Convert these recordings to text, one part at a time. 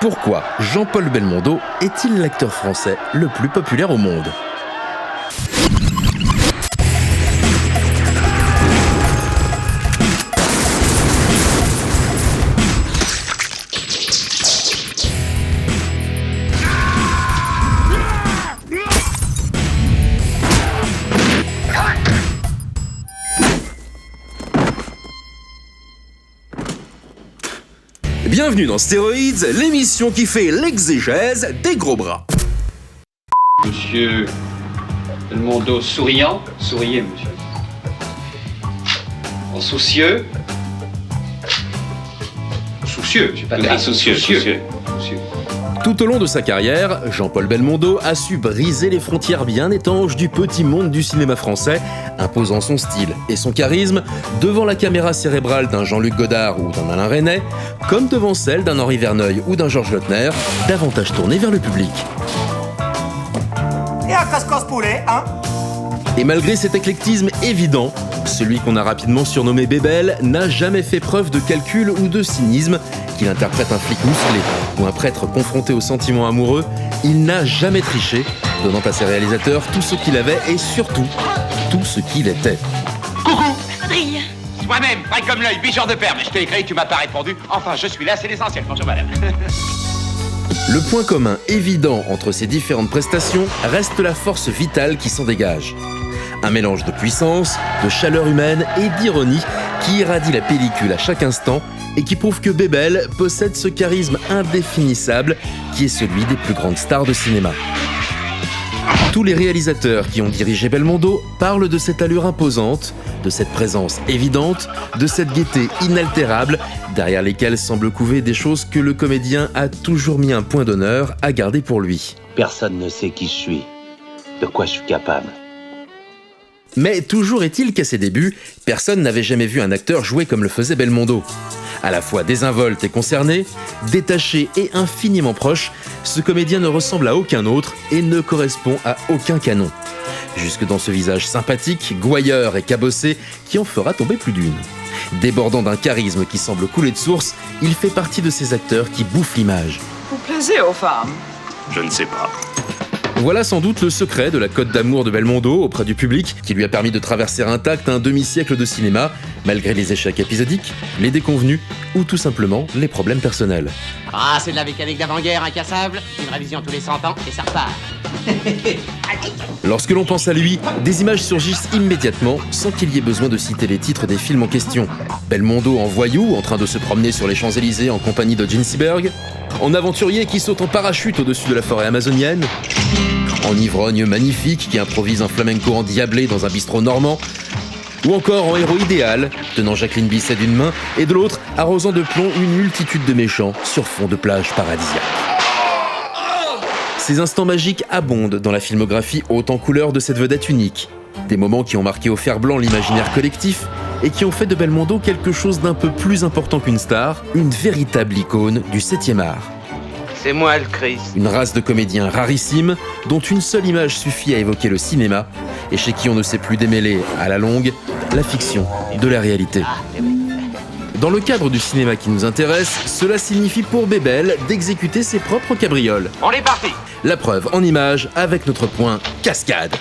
Pourquoi Jean-Paul Belmondo est-il l'acteur français le plus populaire au monde ? Bienvenue dans Stéroïdes, l'émission qui fait l'exégèse des gros bras. Monsieur Belmondo souriant, souriez monsieur. En soucieux, j'ai pas de soucieux. Tout au long de sa carrière, Jean-Paul Belmondo a su briser les frontières bien étanches du petit monde du cinéma français, imposant son style et son charisme devant la caméra cérébrale d'un Jean-Luc Godard ou d'un Alain Resnais, comme devant celle d'un Henri Verneuil ou d'un Georges Lautner, davantage tournée vers le public. Et un casse-casse poulet, hein ? Et malgré cet éclectisme évident, celui qu'on a rapidement surnommé Bébel n'a jamais fait preuve de calcul ou de cynisme. Qu'il interprète un flic musclé ou un prêtre confronté aux sentiments amoureux, il n'a jamais triché, donnant à ses réalisateurs tout ce qu'il avait et surtout, tout ce qu'il était. Coucou Adrien. Moi-même, pas comme l'œil, bichon de perme. Je t'ai écrit, tu m'as pas répondu. Enfin, je suis là, c'est l'essentiel. Bonjour madame. Le point commun évident entre ces différentes prestations reste la force vitale qui s'en dégage. Un mélange de puissance, de chaleur humaine et d'ironie qui irradie la pellicule à chaque instant et qui prouve que Bébel possède ce charisme indéfinissable qui est celui des plus grandes stars de cinéma. Tous les réalisateurs qui ont dirigé Belmondo parlent de cette allure imposante, de cette présence évidente, de cette gaieté inaltérable, derrière lesquelles semblent couver des choses que le comédien a toujours mis un point d'honneur à garder pour lui. Personne ne sait qui je suis, de quoi je suis capable. Mais toujours est-il qu'à ses débuts, personne n'avait jamais vu un acteur jouer comme le faisait Belmondo. À la fois désinvolte et concerné, détaché et infiniment proche, ce comédien ne ressemble à aucun autre et ne correspond à aucun canon. Jusque dans ce visage sympathique, gouailleur et cabossé qui en fera tomber plus d'une. Débordant d'un charisme qui semble couler de source, il fait partie de ces acteurs qui bouffent l'image. Vous plaisez aux femmes ? Je ne sais pas. Voilà sans doute le secret de la cote d'amour de Belmondo auprès du public, qui lui a permis de traverser intact un demi-siècle de cinéma, malgré les échecs épisodiques, les déconvenus ou tout simplement les problèmes personnels. Ah, c'est de la mécanique d'avant-guerre incassable, une révision tous les 100 ans et ça repart. Lorsque l'on pense à lui, des images surgissent immédiatement sans qu'il y ait besoin de citer les titres des films en question. Belmondo en voyou, en train de se promener sur les Champs-Élysées en compagnie de Gene Seberg, en aventurier qui saute en parachute au-dessus de la forêt amazonienne, en ivrogne magnifique qui improvise un flamenco endiablé dans un bistrot normand, ou encore en héros idéal, tenant Jacqueline Bisset d'une main et de l'autre arrosant de plomb une multitude de méchants sur fond de plage paradisiaque. Ces instants magiques abondent dans la filmographie haute en couleurs de cette vedette unique. Des moments qui ont marqué au fer blanc l'imaginaire collectif et qui ont fait de Belmondo quelque chose d'un peu plus important qu'une star, une véritable icône du 7e art. C'est moi le Christ. Une race de comédiens rarissimes dont une seule image suffit à évoquer le cinéma et chez qui on ne sait plus démêler, à la longue, la fiction de la réalité. Dans le cadre du cinéma qui nous intéresse, cela signifie pour Bébel d'exécuter ses propres cabrioles. On est parti. La preuve en images avec notre point cascade.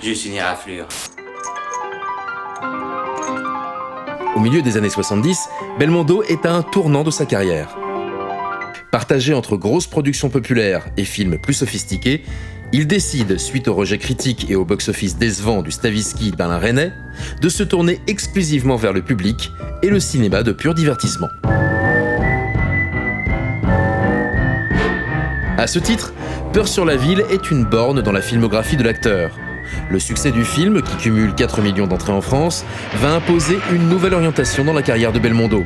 Juste une éraflure. Au milieu des années 70, Belmondo est à un tournant de sa carrière. Partagé entre grosses productions populaires et films plus sophistiqués, il décide, suite au rejet critique et au box-office décevant du Stavisky Berlin Rennais, de se tourner exclusivement vers le public et le cinéma de pur divertissement. À ce titre, Peur sur la ville est une borne dans la filmographie de l'acteur. Le succès du film, qui cumule 4 millions d'entrées en France, va imposer une nouvelle orientation dans la carrière de Belmondo.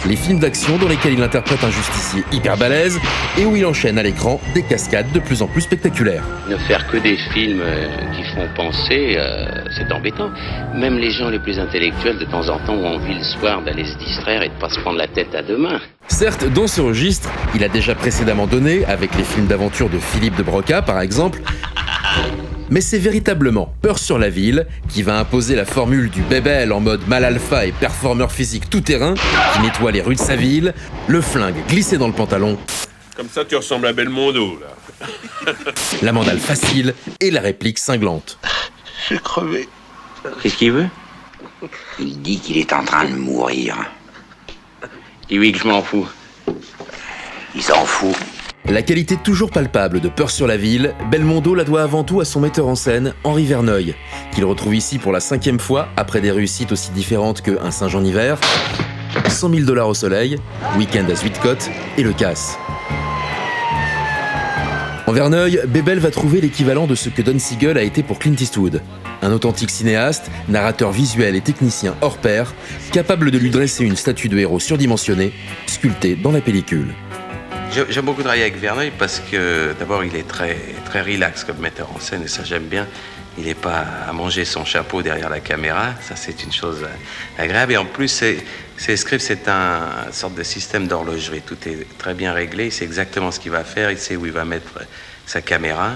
Les films d'action dans lesquels il interprète un justicier hyper balèze et où il enchaîne à l'écran des cascades de plus en plus spectaculaires. Ne faire que des films qui font penser, c'est embêtant. Même les gens les plus intellectuels, de temps en temps, ont envie le soir d'aller se distraire et de pas se prendre la tête à deux mains. Certes, dans ce registre, il a déjà précédemment donné, avec les films d'aventure de Philippe de Broca par exemple, mais c'est véritablement Peur sur la ville qui va imposer la formule du bébel en mode mal alpha et performeur physique tout-terrain qui nettoie les rues de sa ville, le flingue glissé dans le pantalon. Comme ça, tu ressembles à Belmondo, là. La mandale facile et la réplique cinglante. Je suis crevé. Qu'est-ce qu'il veut? Il dit qu'il est en train de mourir. Dis oui que je m'en fous. Il s'en fout. La qualité toujours palpable de Peur sur la ville, Belmondo la doit avant tout à son metteur en scène, Henri Verneuil, qu'il retrouve ici pour la 5e fois après des réussites aussi différentes que Un singe en hiver, 100 000 $ au soleil, Week-end à Zuidcote et Le Casse. En Verneuil, Bébel va trouver l'équivalent de ce que Don Siegel a été pour Clint Eastwood. Un authentique cinéaste, narrateur visuel et technicien hors pair, capable de lui dresser une statue de héros surdimensionné, sculptée dans la pellicule. J'aime beaucoup travailler avec Verneuil parce que d'abord il est très, très relax comme metteur en scène et ça j'aime bien. Il n'est pas à manger son chapeau derrière la caméra, ça c'est une chose agréable. Et en plus, ses scripts, c'est une sorte de système d'horlogerie. Tout est très bien réglé, il sait exactement ce qu'il va faire, il sait où il va mettre sa caméra.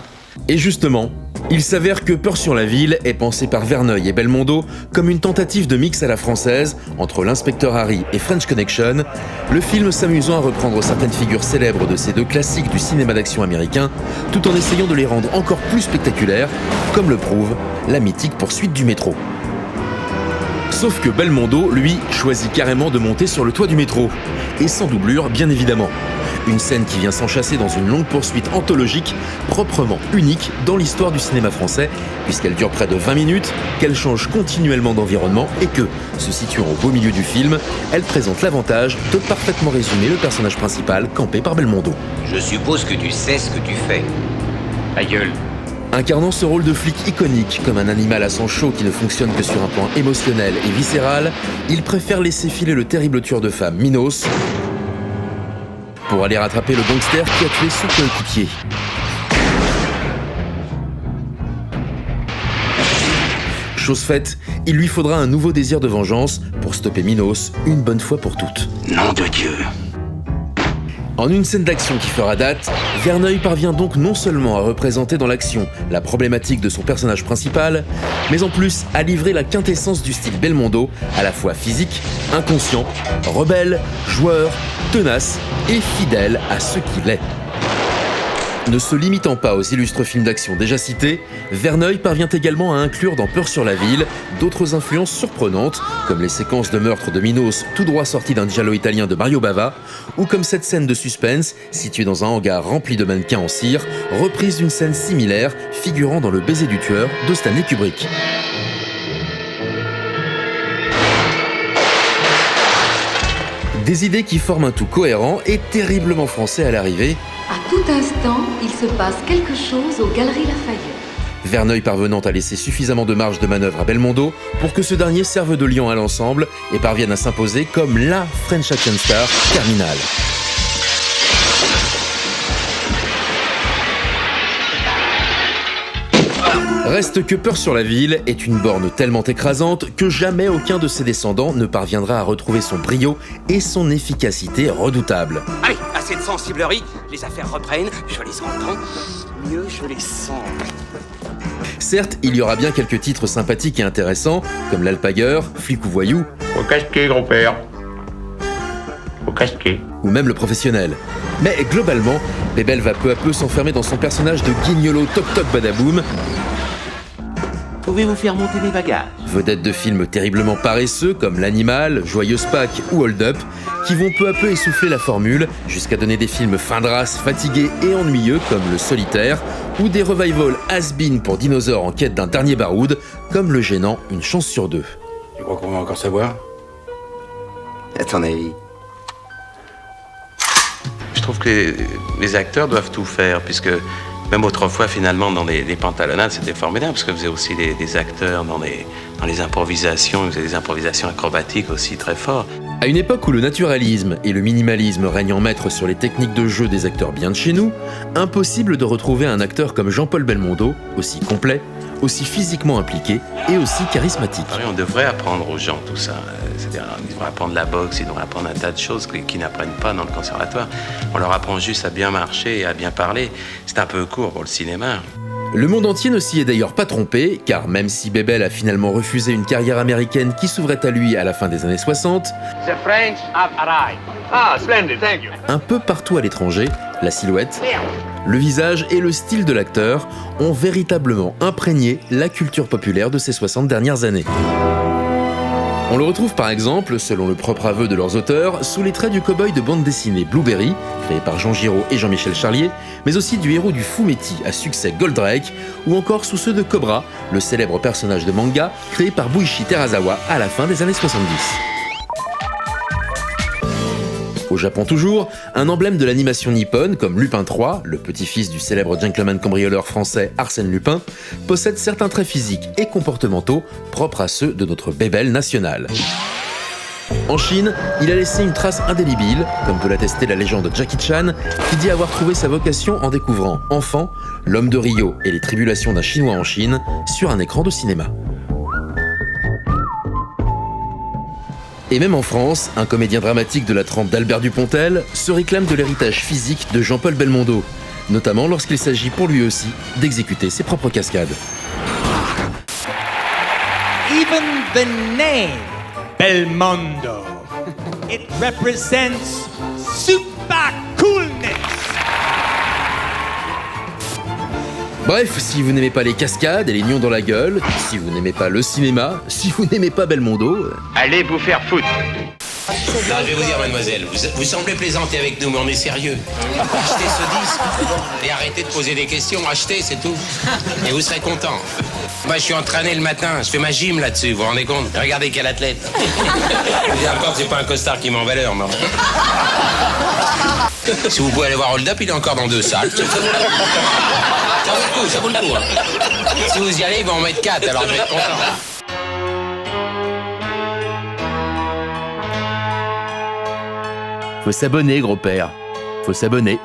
Et justement, il s'avère que Peur sur la ville est pensé par Verneuil et Belmondo comme une tentative de mix à la française entre l'Inspecteur Harry et French Connection, le film s'amusant à reprendre certaines figures célèbres de ces deux classiques du cinéma d'action américain, tout en essayant de les rendre encore plus spectaculaires, comme le prouve la mythique poursuite du métro. Sauf que Belmondo, lui, choisit carrément de monter sur le toit du métro, et sans doublure, bien évidemment. Une scène qui vient s'enchasser dans une longue poursuite anthologique, proprement unique dans l'histoire du cinéma français, puisqu'elle dure près de 20 minutes, qu'elle change continuellement d'environnement et que, se situant au beau milieu du film, elle présente l'avantage de parfaitement résumer le personnage principal campé par Belmondo. Je suppose que tu sais ce que tu fais. Ta gueule. Incarnant ce rôle de flic iconique, comme un animal à sang chaud qui ne fonctionne que sur un plan émotionnel et viscéral, il préfère laisser filer le terrible tueur de femmes, Minos, pour aller rattraper le gangster qui a tué son coéquipier. Chose faite, il lui faudra un nouveau désir de vengeance pour stopper Minos une bonne fois pour toutes. Nom de Dieu. En une scène d'action qui fera date, Verneuil parvient donc non seulement à représenter dans l'action la problématique de son personnage principal, mais en plus à livrer la quintessence du style Belmondo, à la fois physique, inconscient, rebelle, joueur, tenace et fidèle à ce qu'il est. Ne se limitant pas aux illustres films d'action déjà cités, Verneuil parvient également à inclure dans Peur sur la ville d'autres influences surprenantes, comme les séquences de meurtre de Minos tout droit sorties d'un giallo italien de Mario Bava, ou comme cette scène de suspense située dans un hangar rempli de mannequins en cire, reprise d'une scène similaire figurant dans Le baiser du tueur de Stanley Kubrick. Des idées qui forment un tout cohérent et terriblement français à l'arrivée. À tout instant, il se passe quelque chose aux Galeries Lafayette. Verneuil parvenant à laisser suffisamment de marge de manœuvre à Belmondo pour que ce dernier serve de lion à l'ensemble et parvienne à s'imposer comme la French action star terminale. Reste que Peur sur la ville est une borne tellement écrasante que jamais aucun de ses descendants ne parviendra à retrouver son brio et son efficacité redoutable. Allez, assez de sensiblerie, les affaires reprennent, je les entends, mieux je les sens. Certes, il y aura bien quelques titres sympathiques et intéressants, comme L'Alpagueur, Flic ou Voyou, Au casquet, grand-père. Au casquet. ou même Le Professionnel. Mais globalement, Bébel va peu à peu s'enfermer dans son personnage de guignolo toc-toc badaboum, pouvez vous faire monter des bagages. Vedettes de films terriblement paresseux comme L'Animal, Joyeuse Pâques ou Hold Up, qui vont peu à peu essouffler la formule jusqu'à donner des films fin de race, fatigués et ennuyeux comme Le Solitaire, ou des revivals has-been pour dinosaures en quête d'un dernier baroud comme le gênant Une chance sur deux. Tu crois qu'on va encore savoir? À ton avis? Je trouve que les acteurs doivent tout faire, puisque même autrefois, finalement, dans les pantalonnades, c'était formidable, parce que vous avez aussi des acteurs dans les improvisations, vous avez des improvisations acrobatiques aussi très fortes. À une époque où le naturalisme et le minimalisme règnent en maître sur les techniques de jeu des acteurs bien de chez nous, impossible de retrouver un acteur comme Jean-Paul Belmondo, aussi complet, aussi physiquement impliqué et aussi charismatique. On devrait apprendre aux gens tout ça. C'est-à-dire, ils devraient apprendre la boxe, ils devraient apprendre un tas de choses qu'ils n'apprennent pas dans le conservatoire. On leur apprend juste à bien marcher et à bien parler. C'est un peu court pour le cinéma. Le monde entier ne s'y est d'ailleurs pas trompé, car même si Bebel a finalement refusé une carrière américaine qui s'ouvrait à lui à la fin des années 60, The French have arrived. Ah, splendid, thank you. un peu partout à l'étranger, la silhouette, le visage et le style de l'acteur ont véritablement imprégné la culture populaire de ces 60 dernières années. On le retrouve par exemple, selon le propre aveu de leurs auteurs, sous les traits du cow-boy de bande dessinée Blueberry, créé par Jean Giraud et Jean-Michel Charlier, mais aussi du héros du Fumetti à succès Goldrake, ou encore sous ceux de Cobra, le célèbre personnage de manga créé par Buichi Terasawa à la fin des années 70. Au Japon toujours, un emblème de l'animation nippone comme Lupin III, le petit-fils du célèbre gentleman cambrioleur français Arsène Lupin, possède certains traits physiques et comportementaux propres à ceux de notre Bebel national. En Chine, il a laissé une trace indélébile, comme peut l'attester la légende Jackie Chan, qui dit avoir trouvé sa vocation en découvrant, enfant, L'Homme de Rio et les tribulations d'un Chinois en Chine sur un écran de cinéma. Et même en France, un comédien dramatique de la trempe d'Albert Dupontel se réclame de l'héritage physique de Jean-Paul Belmondo, notamment lorsqu'il s'agit pour lui aussi d'exécuter ses propres cascades. Even the name Belmondo, it represents super coolness. Bref, si vous n'aimez pas les cascades et les nions dans la gueule, si vous n'aimez pas le cinéma, si vous n'aimez pas Belmondo... Allez vous faire foutre. Non, je vais vous dire, mademoiselle, vous semblez plaisanter avec nous, mais on est sérieux. Achetez ce disque et arrêtez de poser des questions. Achetez, c'est tout. Et vous serez content. Moi, je suis entraîné le matin. Je fais ma gym là-dessus, vous vous rendez compte? Regardez quel athlète. Je veux dire encore que c'est pas un costard qui met en valeur, mais... Si vous pouvez aller voir Hold Up, il est encore dans 2 salles. Ça vaut le coup, hein. Si vous y allez, ils vont en mettre 4, alors je vais être content. Faut s'abonner, gros père. Faut s'abonner.